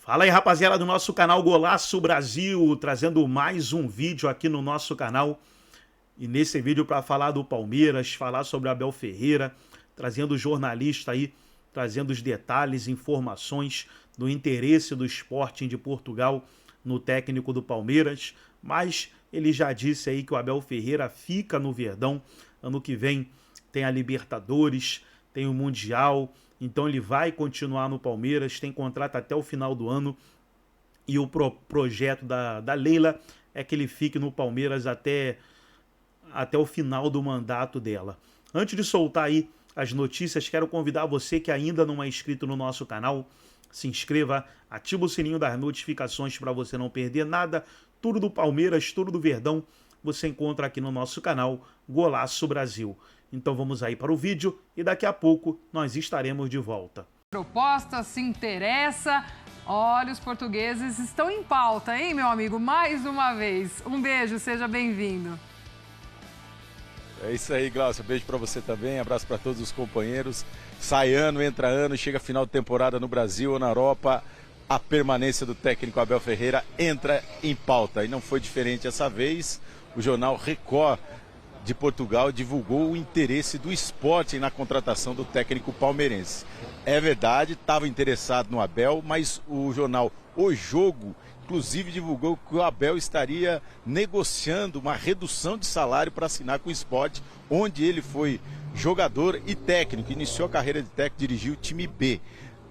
Fala aí, rapaziada do nosso canal Golaço Brasil, trazendo mais um vídeo aqui no nosso canal. E nesse vídeo para falar do Palmeiras, falar sobre Abel Ferreira, trazendo o jornalista aí, trazendo os detalhes, informações do interesse do Sporting de Portugal no técnico do Palmeiras. Mas ele já disse aí que o Abel Ferreira fica no Verdão. Ano que vem tem a Libertadores, tem o Mundial, então ele vai continuar no Palmeiras, tem contrato até o final do ano. E o projeto da Leila é que ele fique no Palmeiras até o final do mandato dela. Antes de soltar aí as notícias, quero convidar você que ainda não é inscrito no nosso canal, se inscreva, ativa o sininho das notificações para você não perder nada. Tudo do Palmeiras, tudo do Verdão, você encontra aqui no nosso canal Golaço Brasil. Então vamos aí para o vídeo e daqui a pouco nós estaremos de volta. Proposta se interessa. Olha, os portugueses estão em pauta, hein, meu amigo? Mais uma vez. Um beijo, seja bem-vindo. É isso aí, Glaucia. Beijo pra você também, abraço pra todos os companheiros. Sai ano, entra ano, chega final de temporada no Brasil ou na Europa, a permanência do técnico Abel Ferreira entra em pauta. E não foi diferente essa vez. O jornal Record de Portugal divulgou o interesse do Sporting na contratação do técnico palmeirense. É verdade, estava interessado no Abel, mas o jornal O Jogo inclusive divulgou que o Abel estaria negociando uma redução de salário para assinar com o Sport, onde ele foi jogador e técnico, iniciou a carreira de técnico, dirigiu o time B.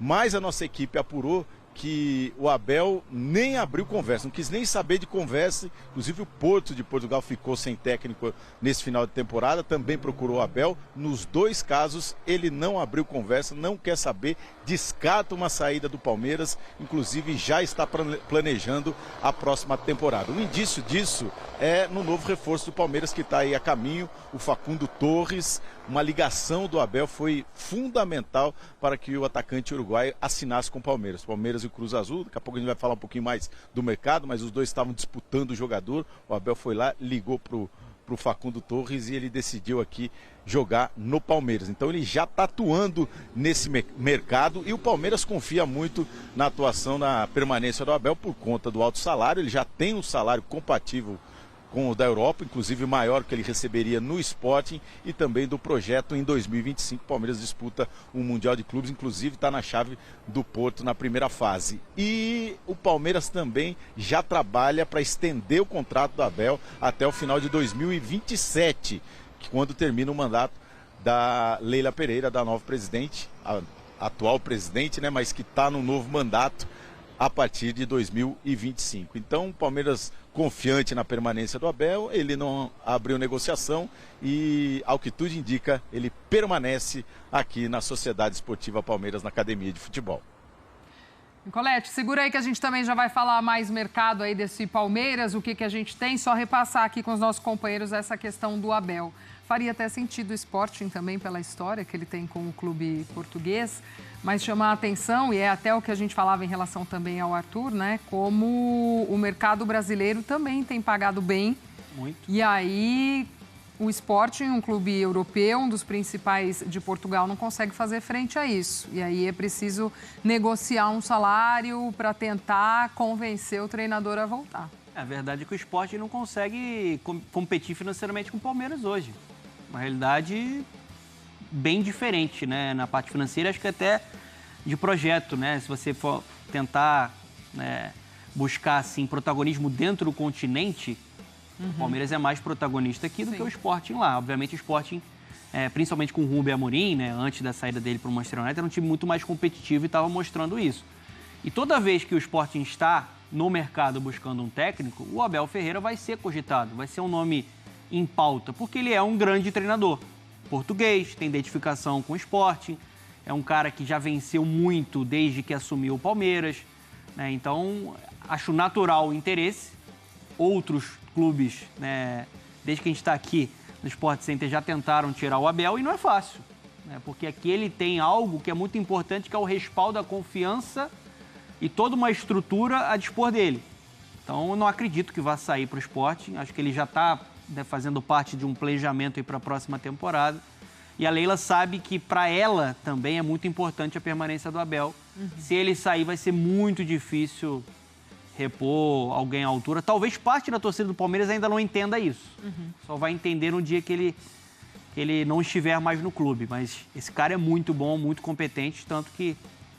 Mas a nossa equipe apurou que o Abel nem abriu conversa, não quis nem saber de conversa. Inclusive o Porto de Portugal ficou sem técnico nesse final de temporada, também procurou o Abel. Nos dois casos ele não abriu conversa, não quer saber, descarta uma saída do Palmeiras, inclusive já está planejando a próxima temporada. Um indício disso é no novo reforço do Palmeiras que está aí a caminho, o Facundo Torres. Uma ligação do Abel foi fundamental para que o atacante uruguaio assinasse com o Palmeiras. Palmeiras e o Cruz Azul, daqui a pouco a gente vai falar um pouquinho mais do mercado, mas os dois estavam disputando o jogador. O Abel foi lá, ligou pro Facundo Torres e ele decidiu aqui jogar no Palmeiras. Então ele já está atuando nesse mercado e o Palmeiras confia muito na atuação, na permanência do Abel por conta do alto salário. Ele já tem um salário compatível com o da Europa, inclusive maior que ele receberia no Sporting, e também do projeto em 2025. O Palmeiras disputa um Mundial de Clubes, inclusive está na chave do Porto na primeira fase. E o Palmeiras também já trabalha para estender o contrato do Abel até o final de 2027, quando termina o mandato da Leila Pereira, da nova presidente, a atual presidente, né, mas que está no novo mandato a partir de 2025. Então o Palmeiras, confiante na permanência do Abel, ele não abriu negociação e, ao que tudo indica, ele permanece aqui na Sociedade Esportiva Palmeiras, na Academia de Futebol. Nicolete, segura aí que a gente também já vai falar mais mercado aí desse Palmeiras, o que a gente tem, só repassar aqui com os nossos companheiros essa questão do Abel. Faria até sentido o Sporting também pela história que ele tem com o clube português, mas chamar a atenção, e é até o que a gente falava em relação também ao Arthur, né? Como o mercado brasileiro também tem pagado bem. Muito. E aí o Sporting, um clube europeu, um dos principais de Portugal, não consegue fazer frente a isso. E aí é preciso negociar um salário para tentar convencer o treinador a voltar. A verdade é que o Sporting não consegue competir financeiramente com o Palmeiras hoje. Uma realidade bem diferente, né? Na parte financeira, acho que até de projeto, né? Se você for tentar, né, buscar assim, protagonismo dentro do continente, o Palmeiras é mais protagonista aqui do que o Sporting lá. Obviamente o Sporting, principalmente com o Rubem Amorim, né, antes da saída dele para o Manchester United, era um time muito mais competitivo e estava mostrando isso. E toda vez que o Sporting está no mercado buscando um técnico, o Abel Ferreira vai ser cogitado, vai ser um nome em pauta, porque ele é um grande treinador. Português, tem identificação com o Sporting, é um cara que já venceu muito desde que assumiu o Palmeiras, né? Então, acho natural o interesse. Outros clubes, né, desde que a gente está aqui no Sport Center, já tentaram tirar o Abel e não é fácil, né? Porque aqui ele tem algo que é muito importante, que é o respaldo, a confiança e toda uma estrutura a dispor dele. Então, eu não acredito que vá sair para o Sporting. Acho que ele já está, né, fazendo parte de um planejamento para a próxima temporada. E a Leila sabe que para ela também é muito importante a permanência do Abel Se ele sair, vai ser muito difícil repor alguém à altura. Talvez parte da torcida do Palmeiras ainda não entenda isso. Só vai entender no dia que ele não estiver mais no clube. Mas esse cara é muito bom, muito competente, tanto que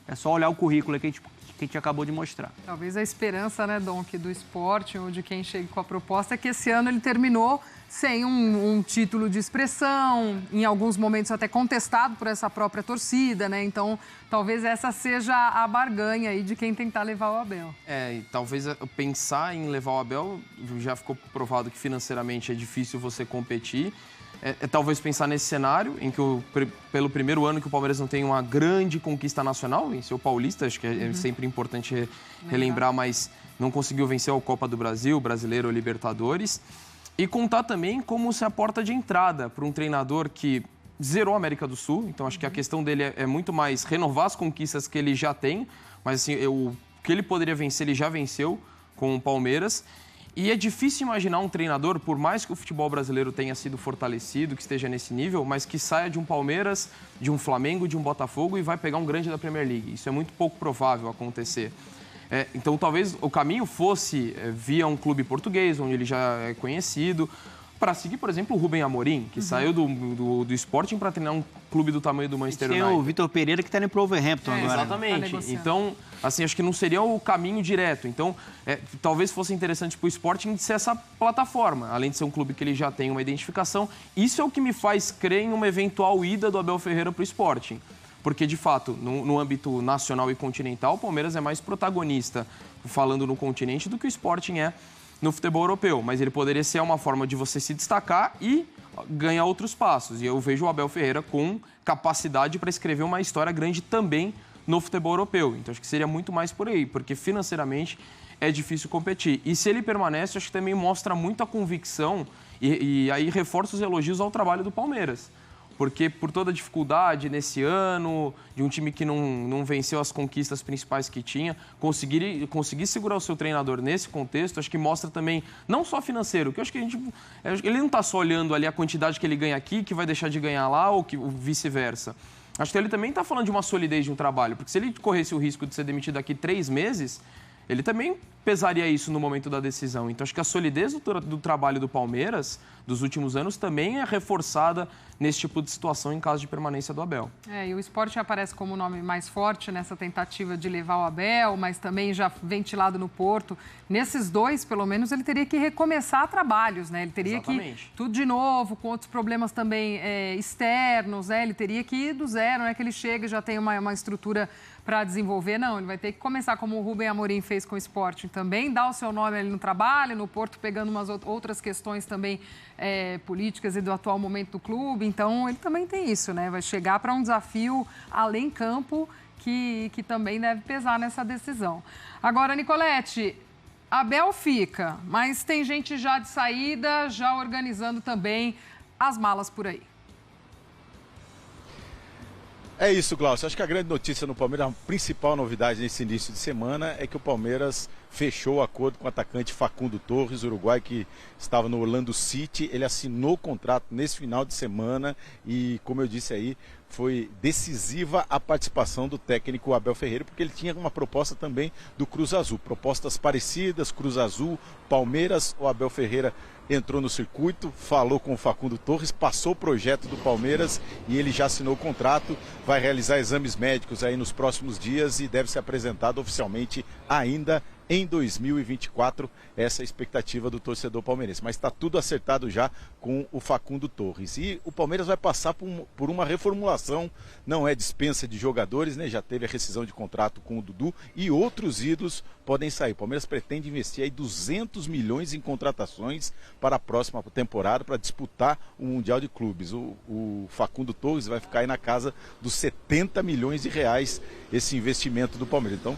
é só olhar o currículo que a gente acabou de mostrar. Talvez a esperança, né, Dom, que do esporte ou de quem chega com a proposta é que esse ano ele terminou sem um título de expressão, em alguns momentos até contestado por essa própria torcida, né? Então, talvez essa seja a barganha aí de quem tentar levar o Abel. E talvez pensar em levar o Abel, já ficou provado que financeiramente é difícil você competir. Talvez pensar nesse cenário em que pelo primeiro ano que o Palmeiras não tem uma grande conquista nacional, em seu paulista, acho que é sempre importante relembrar, mas não conseguiu vencer a Copa do Brasil, Brasileiro ou Libertadores. E contar também como se a porta de entrada para um treinador que zerou a América do Sul. Então, acho que a questão dele é muito mais renovar as conquistas que ele já tem. Mas, assim, o que ele poderia vencer, ele já venceu com o Palmeiras. E é difícil imaginar um treinador, por mais que o futebol brasileiro tenha sido fortalecido, que esteja nesse nível, mas que saia de um Palmeiras, de um Flamengo, de um Botafogo e vai pegar um grande da Premier League. Isso é muito pouco provável acontecer. Então, talvez o caminho fosse via um clube português, onde ele já é conhecido, para seguir, por exemplo, o Rubem Amorim, que saiu do Sporting para treinar um clube do tamanho do Manchester United. Tem o Vitor Pereira, que está no Wolverhampton agora. Exatamente. Então, assim, acho que não seria o caminho direto. Então, talvez fosse interessante para o Sporting ser essa plataforma, além de ser um clube que ele já tem uma identificação. Isso é o que me faz crer em uma eventual ida do Abel Ferreira para o Sporting. Porque, de fato, no âmbito nacional e continental, o Palmeiras é mais protagonista, falando no continente, do que o Sporting é no futebol europeu. Mas ele poderia ser uma forma de você se destacar e ganhar outros passos. E eu vejo o Abel Ferreira com capacidade para escrever uma história grande também no futebol europeu. Então, acho que seria muito mais por aí, porque financeiramente é difícil competir. E se ele permanece, acho que também mostra muito a convicção e aí reforça os elogios ao trabalho do Palmeiras. Porque por toda a dificuldade nesse ano, de um time que não venceu as conquistas principais que tinha, conseguir segurar o seu treinador nesse contexto, acho que mostra também, não só financeiro, que eu acho que ele não está só olhando ali a quantidade que ele ganha aqui, que vai deixar de ganhar lá, ou vice-versa. Acho que ele também está falando de uma solidez de um trabalho, porque se ele corresse o risco de ser demitido daqui 3 meses, ele também pesaria isso no momento da decisão. Então, acho que a solidez do trabalho do Palmeiras, dos últimos anos, também é reforçada nesse tipo de situação em caso de permanência do Abel. E o Sport aparece como o nome mais forte nessa tentativa de levar o Abel, mas também já ventilado no Porto. Nesses dois, pelo menos, ele teria que recomeçar trabalhos, né? Ele teria que tudo de novo, com outros problemas também externos, né? Ele teria que ir do zero, não é que ele chega e já tem uma estrutura para desenvolver, não. Ele vai ter que começar como o Rubem Amorim fez com o Sporting também, dar o seu nome ali no trabalho, no Porto, pegando umas outras questões também políticas e do atual momento do clube. Então, ele também tem isso, né? Vai chegar para um desafio além campo que também deve pesar nessa decisão. Agora, Nicolete, Abel fica, mas tem gente já de saída, já organizando também as malas por aí. É isso, Glaucio. Acho que a grande notícia no Palmeiras, a principal novidade nesse início de semana é que o Palmeiras fechou o acordo com o atacante Facundo Torres, uruguai, que estava no Orlando City. Ele assinou o contrato nesse final de semana e, como eu disse aí, foi decisiva a participação do técnico Abel Ferreira, porque ele tinha uma proposta também do Cruz Azul. Propostas parecidas, Cruz Azul, Palmeiras. O Abel Ferreira entrou no circuito, falou com o Facundo Torres, passou o projeto do Palmeiras e ele já assinou o contrato, vai realizar exames médicos aí nos próximos dias e deve ser apresentado oficialmente ainda em 2024, essa é a expectativa do torcedor palmeirense. Mas está tudo acertado já com o Facundo Torres. E o Palmeiras vai passar por uma reformulação, não é dispensa de jogadores, né? Já teve a rescisão de contrato com o Dudu e outros ídolos podem sair. O Palmeiras pretende investir aí 200 milhões em contratações para a próxima temporada, para disputar o Mundial de Clubes. O Facundo Torres vai ficar aí na casa dos 70 milhões de reais esse investimento do Palmeiras. Então,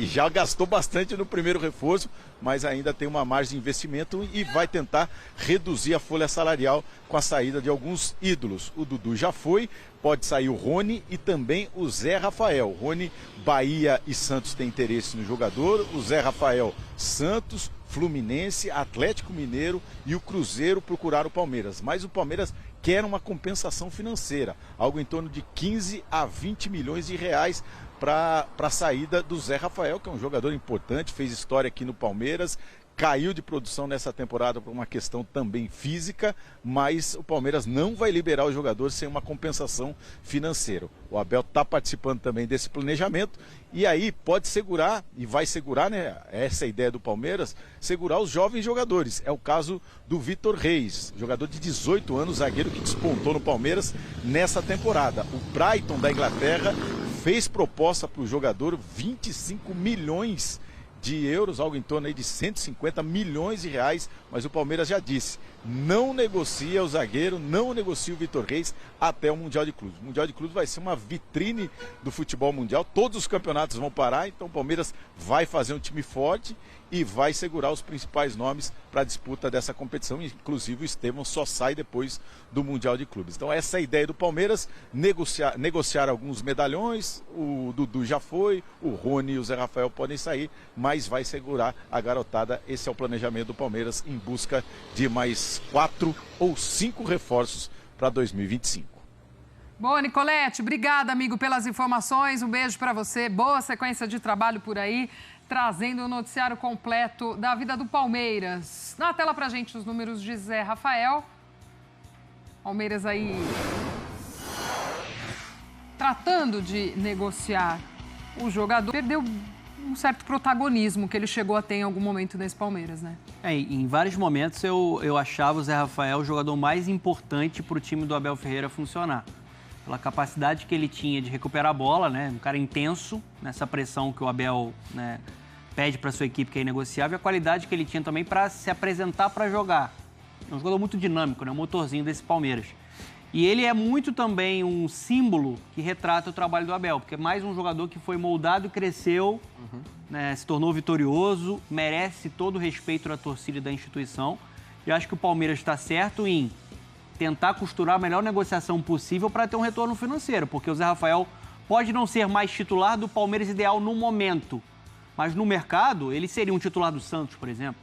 já gastou bastante no primeiro reforço, mas ainda tem uma margem de investimento e vai tentar reduzir a folha salarial com a saída de alguns ídolos. O Dudu já foi, pode sair o Rony e também o Zé Rafael. O Rony, Bahia e Santos têm interesse no jogador, o Zé Rafael, Santos, Fluminense, Atlético Mineiro e o Cruzeiro procuraram o Palmeiras. Mas o Palmeiras quer uma compensação financeira, algo em torno de 15 a 20 milhões de reais para a saída do Zé Rafael, que é um jogador importante, fez história aqui no Palmeiras, caiu de produção nessa temporada por uma questão também física, mas o Palmeiras não vai liberar o jogador sem uma compensação financeira. O Abel está participando também desse planejamento e aí pode segurar, e vai segurar, né? Essa é a ideia do Palmeiras, segurar os jovens jogadores. É o caso do Vitor Reis, jogador de 18 anos, zagueiro que despontou no Palmeiras nessa temporada. O Brighton da Inglaterra fez proposta para o jogador, 25 milhões de euros, algo em torno aí de 150 milhões de reais, mas o Palmeiras já disse, não negocia o zagueiro, não negocia o Vitor Reis até o Mundial de Clubes. O Mundial de Clubes vai ser uma vitrine do futebol mundial, todos os campeonatos vão parar, então o Palmeiras vai fazer um time forte e vai segurar os principais nomes para a disputa dessa competição, inclusive o Estevão só sai depois do Mundial de Clubes. Então essa é a ideia do Palmeiras, negociar alguns medalhões, o Dudu já foi, o Rony e o Zé Rafael podem sair, mas vai segurar a garotada. Esse é o planejamento do Palmeiras em busca de mais 4 ou 5 reforços para 2025. Bom, Nicolete, obrigada, amigo, pelas informações. Um beijo para você. Boa sequência de trabalho por aí, trazendo o noticiário completo da vida do Palmeiras. Na tela pra gente os números de Zé Rafael. Palmeiras aí tratando de negociar o jogador. Perdeu um certo protagonismo que ele chegou a ter em algum momento nesse Palmeiras, né? Em vários momentos eu achava o Zé Rafael o jogador mais importante para o time do Abel Ferreira funcionar. Pela capacidade que ele tinha de recuperar a bola, né? Um cara intenso nessa pressão que o Abel, né, pede para sua equipe que é inegociável, e a qualidade que ele tinha também para se apresentar para jogar. É um jogador muito dinâmico, né? Um motorzinho desse Palmeiras. E ele é muito também um símbolo que retrata o trabalho do Abel, porque é mais um jogador que foi moldado e cresceu, né, se tornou vitorioso, merece todo o respeito da torcida e da instituição. E acho que o Palmeiras está certo em tentar costurar a melhor negociação possível para ter um retorno financeiro, porque o Zé Rafael pode não ser mais titular do Palmeiras ideal no momento, mas no mercado ele seria um titular do Santos, por exemplo.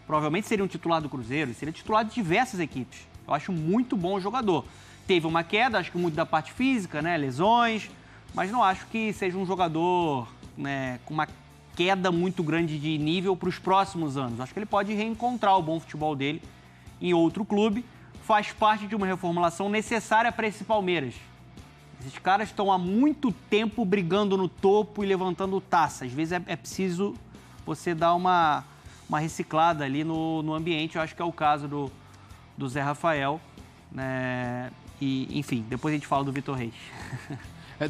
Provavelmente seria um titular do Cruzeiro, seria titular de diversas equipes. Eu acho muito bom o jogador. Teve uma queda, acho que muito da parte física, né, lesões, mas não acho que seja um jogador, né, com uma queda muito grande de nível para os próximos anos. Acho que ele pode reencontrar o bom futebol dele em outro clube. Faz parte de uma reformulação necessária para esse Palmeiras. Esses caras estão há muito tempo brigando no topo e levantando taça. Às vezes é preciso você dar uma reciclada ali no ambiente. Eu acho que é o caso do Zé Rafael, né? E, enfim, depois a gente fala do Vitor Reis.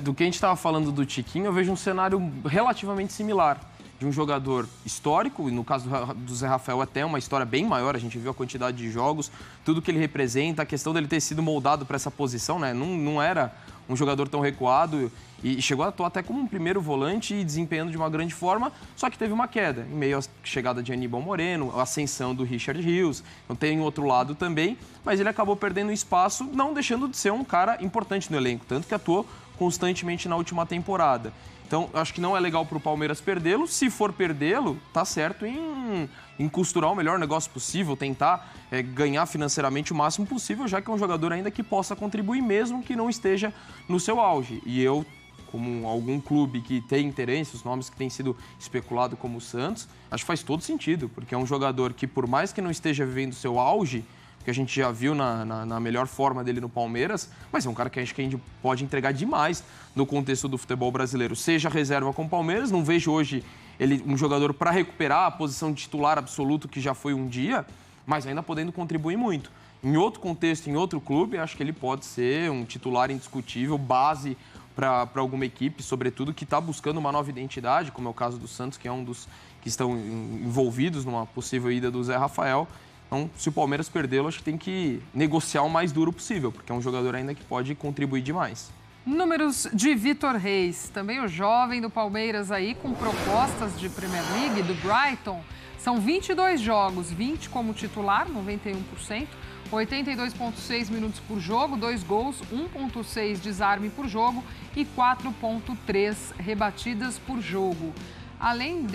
Do que a gente estava falando do Tiquinho, eu vejo um cenário relativamente similar. De um jogador histórico, e no caso do Zé Rafael até uma história bem maior, a gente viu a quantidade de jogos, tudo que ele representa, a questão dele ter sido moldado para essa posição, né? Não era um jogador tão recuado e chegou a atuar até como um primeiro volante e desempenhando de uma grande forma, só que teve uma queda, em meio à chegada de Aníbal Moreno, a ascensão do Richard Rios, então tem outro lado também, mas ele acabou perdendo espaço, não deixando de ser um cara importante no elenco, tanto que atuou constantemente na última temporada. Então, acho que não é legal para o Palmeiras perdê-lo. Se for perdê-lo, tá certo em costurar o melhor negócio possível, tentar ganhar financeiramente o máximo possível, já que é um jogador ainda que possa contribuir, mesmo que não esteja no seu auge. E eu, como algum clube que tem interesse, os nomes que têm sido especulados como o Santos, acho que faz todo sentido, porque é um jogador que, por mais que não esteja vivendo o seu auge, que a gente já viu na melhor forma dele no Palmeiras, mas é um cara que acho que a gente pode entregar demais no contexto do futebol brasileiro. Seja reserva com o Palmeiras, não vejo hoje ele um jogador para recuperar a posição de titular absoluto que já foi um dia, mas ainda podendo contribuir muito. Em outro contexto, em outro clube, acho que ele pode ser um titular indiscutível, base para alguma equipe, sobretudo que está buscando uma nova identidade, como é o caso do Santos, que é um dos que estão envolvidos numa possível ida do Zé Rafael. Então, se o Palmeiras perdê-lo, acho que tem que negociar o mais duro possível, porque é um jogador ainda que pode contribuir demais. Números de Vitor Reis, também o jovem do Palmeiras aí, com propostas de Premier League, do Brighton. São 22 jogos, 20 como titular, 91%, 82,6 minutos por jogo, 2 gols, 1,6 desarme por jogo e 4,3 rebatidas por jogo. Além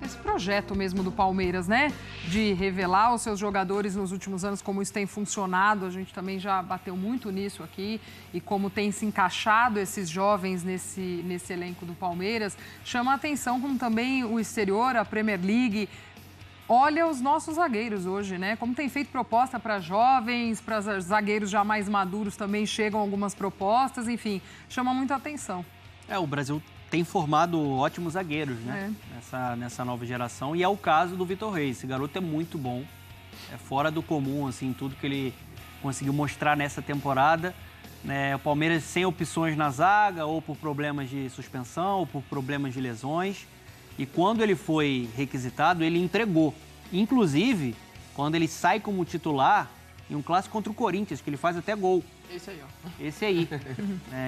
Esse projeto mesmo do Palmeiras, né? De revelar os seus jogadores nos últimos anos, como isso tem funcionado. A gente também já bateu muito nisso aqui. E como tem se encaixado esses jovens nesse elenco do Palmeiras. Chama a atenção como também o exterior, a Premier League. Olha os nossos zagueiros hoje, né? Como tem feito proposta para jovens, para zagueiros já mais maduros também chegam algumas propostas. Enfim, chama muita atenção. O Brasil tem formado ótimos zagueiros, né? Nessa nova geração. E é o caso do Vitor Reis. Esse garoto é muito bom. É fora do comum, assim, tudo que ele conseguiu mostrar nessa temporada. O Palmeiras sem opções na zaga, ou por problemas de suspensão, ou por problemas de lesões. E quando ele foi requisitado, ele entregou. Inclusive, quando ele sai como titular em um clássico contra o Corinthians, que ele faz até gol. Esse aí, ó. Esse aí.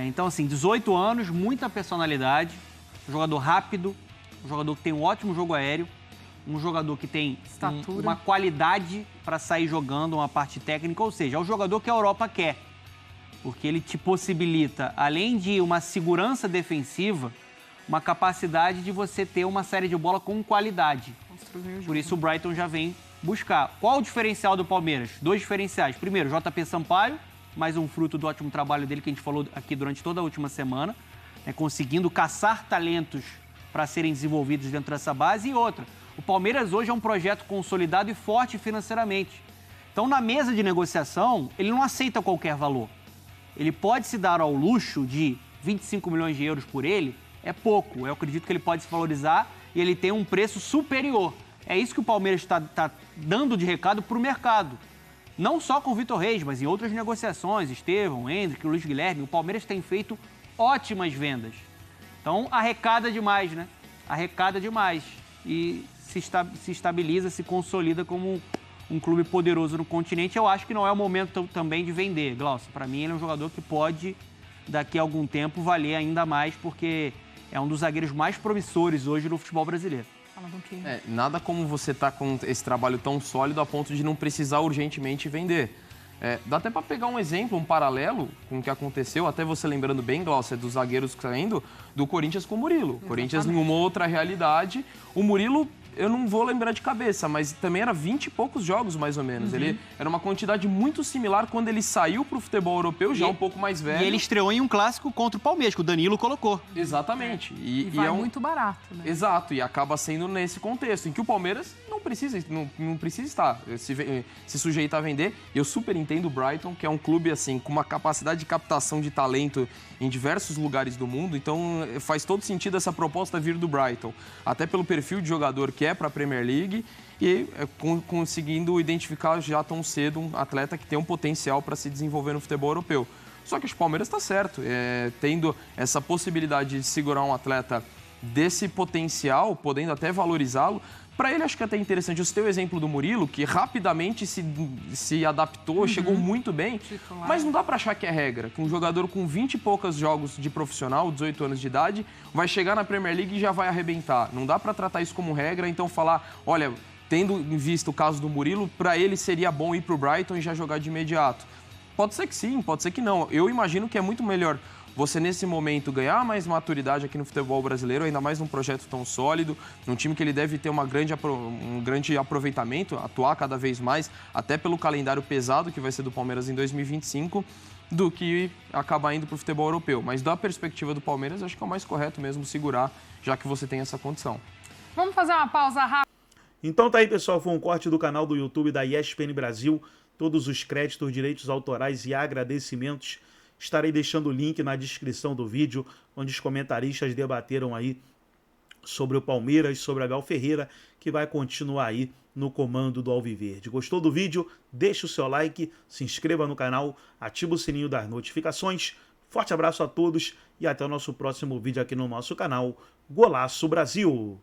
Então, assim, 18 anos, muita personalidade, um jogador rápido, um jogador que tem um ótimo jogo aéreo, um jogador que tem uma qualidade para sair jogando, uma parte técnica, ou seja, é o jogador que a Europa quer. Porque ele te possibilita, além de uma segurança defensiva, uma capacidade de você ter uma série de bola com qualidade. Por isso o Brighton já vem buscar. Qual o diferencial do Palmeiras? 2 diferenciais. Primeiro, JP Sampaio, mais um fruto do ótimo trabalho dele que a gente falou aqui durante toda a última semana, conseguindo caçar talentos para serem desenvolvidos dentro dessa base. E outra, o Palmeiras hoje é um projeto consolidado e forte financeiramente. Então, na mesa de negociação, ele não aceita qualquer valor. Ele pode se dar ao luxo de 25 milhões de euros por ele, é pouco. Eu acredito que ele pode se valorizar e ele tem um preço superior. É isso que o Palmeiras está dando de recado para o mercado. Não só com o Vitor Reis, mas em outras negociações, Estevão, Hendrick, Luiz Guilherme, o Palmeiras tem feito ótimas vendas. Então, arrecada demais, né? Arrecada demais. E se estabiliza, se consolida como um clube poderoso no continente. Eu acho que não é o momento também de vender, Glaucio. Para mim, ele é um jogador que pode, daqui a algum tempo, valer ainda mais, porque é um dos zagueiros mais promissores hoje no futebol brasileiro. Nada como você estar com esse trabalho tão sólido a ponto de não precisar urgentemente vender. Dá até para pegar um exemplo, um paralelo com o que aconteceu, até você lembrando bem, Glaucia, dos zagueiros saindo, do Corinthians com o Murilo. Exatamente. Corinthians em uma outra realidade. O Murilo, eu não vou lembrar de cabeça, mas também era 20 e poucos jogos, mais ou menos. Ele era uma quantidade muito similar quando ele saiu para o futebol europeu, já um pouco mais velho. E ele estreou em um clássico contra o Palmeiras, que o Danilo colocou. Exatamente. E vai muito barato, né? Exato, e acaba sendo nesse contexto, em que o Palmeiras não precisa estar, se sujeita a vender. Eu super entendo o Brighton, que é um clube assim com uma capacidade de captação de talento em diversos lugares do mundo, então faz todo sentido essa proposta vir do Brighton, até pelo perfil de jogador que é para a Premier League e conseguindo identificar já tão cedo um atleta que tem um potencial para se desenvolver no futebol europeu. Só que o Palmeiras está certo, tendo essa possibilidade de segurar um atleta desse potencial, podendo até valorizá-lo. Para ele, acho que é até interessante. Você tem o exemplo do Murilo, que rapidamente se adaptou, chegou muito bem. Mas não dá para achar que é regra. Que um jogador com 20 e poucos jogos de profissional, 18 anos de idade, vai chegar na Premier League e já vai arrebentar. Não dá para tratar isso como regra, então falar, olha, tendo em vista o caso do Murilo, para ele seria bom ir para o Brighton e já jogar de imediato. Pode ser que sim, pode ser que não. Eu imagino que é muito melhor você, nesse momento, ganhar mais maturidade aqui no futebol brasileiro, ainda mais num projeto tão sólido, num time que ele deve ter um grande aproveitamento, atuar cada vez mais, até pelo calendário pesado que vai ser do Palmeiras em 2025, do que acabar indo para o futebol europeu. Mas da perspectiva do Palmeiras, acho que é o mais correto mesmo segurar, já que você tem essa condição. Vamos fazer uma pausa rápida. Então tá aí, pessoal, foi um corte do canal do YouTube da ESPN Brasil. Todos os créditos, direitos autorais e agradecimentos estarei deixando o link na descrição do vídeo, onde os comentaristas debateram aí sobre o Palmeiras, sobre Abel Ferreira, que vai continuar aí no comando do Alviverde. Gostou do vídeo? Deixe o seu like, se inscreva no canal, ative o sininho das notificações. Forte abraço a todos e até o nosso próximo vídeo aqui no nosso canal Golaço Brasil!